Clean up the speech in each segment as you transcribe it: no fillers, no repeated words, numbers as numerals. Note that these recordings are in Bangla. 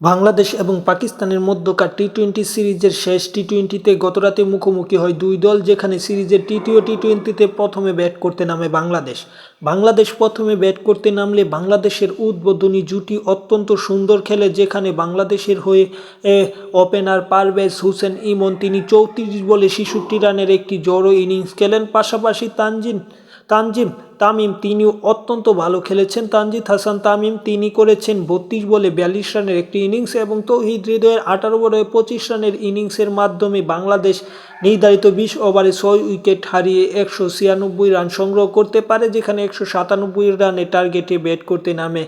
বাংলাদেশ এবং পাকিস্তানের মধ্যকার টি-20 সিরিজের শেষ টি-20তে গতরাতে মুখোমুখি হয় দুই দল, যেখানে সিরিজের তৃতীয় টি-20তে প্রথমে ব্যাট করতে নামে বাংলাদেশ প্রথমে ব্যাট করতে নামলে বাংলাদেশের উদ্বোধনী জুটি অত্যন্ত সুন্দর খেলে, যেখানে বাংলাদেশের হয়ে ওপেনার পারভেজ হোসেন ইমন তিনি 34 বলে 66 রানের একটি জোড়ো ইনিংস খেলেন। পাশাপাশি তানজিম তামিম তিনিও অত্যন্ত ভালো খেলেছেন। তানজিদ হাসান তামিম তিনি করেছেন 32 বলে 42 রানের একটি ইনিংস এবং তৌহিদ হৃদয়ের 18 বলে 25 রানের ইনিংসের মাধ্যমে বাংলাদেশ নির্ধারিত 20 ওভারে 6 উইকেট হারিয়ে 196 রান সংগ্রহ করতে পারে, যেখানে 197 রানের টার্গেটে ব্যাট করতে নামে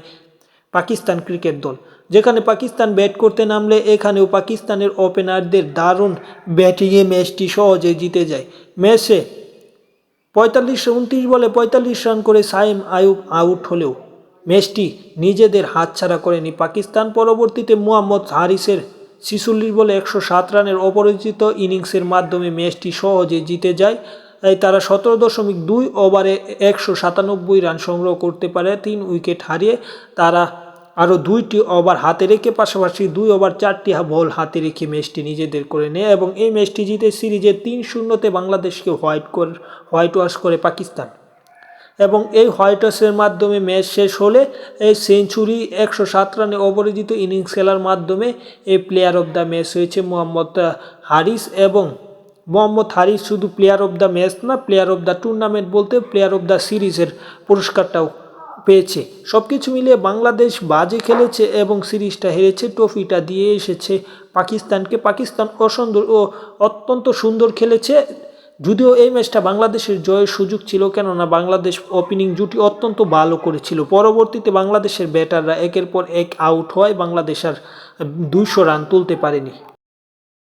পাকিস্তান ক্রিকেট দল। যেখানে পাকিস্তান ব্যাট করতে নামলে এখানেও পাকিস্তানের ওপেনারদের দারুণ ব্যাটিংয়ে ম্যাচটি সহজে জিতে যায়। ম্যাচে 29 বলে 45 রান করে সাইম আইয়ুব আউট হলেও ম্যাচটি নিজেদের হাতছাড়া করেনি পাকিস্তান। পরবর্তীতে মোহাম্মদ হারিসের 46 বলে 107 রানের অপরাজিত ইনিংসের মাধ্যমে ম্যাচটি সহজে জিতে যায়। তারা 17.2 ওভারে 197 রান সংগ্রহ করতে পারে 3 উইকেট হারিয়ে। তারা আরও 2টি ওভার হাতে রেখে পাশাপাশি 2 ওভার 4টি বল হাতে রেখে ম্যাচটি নিজেদের করে নেয় এবং এই ম্যাচটি জিতে সিরিজে 3-0 বাংলাদেশকে হোয়াইট ওয়াশ করে পাকিস্তান। এবং এই হোয়াইট ওয়াশের মাধ্যমে ম্যাচ শেষ হলে এই সেঞ্চুরি 107 রানে অপরাজিত ইনিংস খেলার মাধ্যমে এই প্লেয়ার অফ দ্য ম্যাচ হয়েছে মোহাম্মদ হারিস। এবং মোহাম্মদ হারিস শুধু প্লেয়ার অফ দ্য ম্যাচ না, প্লেয়ার অফ দ্য টুর্নামেন্ট বলতে প্লেয়ার অফ দ্য সিরিজের পুরস্কারটাও পেয়েছে। সব কিছু মিলিয়ে বাংলাদেশ বাজে খেলেছে এবং সিরিজটা হেরেছে, ট্রফিটা দিয়ে এসেছে পাকিস্তানকে। পাকিস্তান অত্যন্ত সুন্দর খেলেছে, যদিও এই ম্যাচটা বাংলাদেশের জয়ের সুযোগ ছিল, কেননা বাংলাদেশ ওপেনিং জুটি অত্যন্ত ভালো করেছিল। পরবর্তীতে বাংলাদেশের ব্যাটাররা একের পর এক আউট হয়, বাংলাদেশ আর 200 রান তুলতে পারেনি।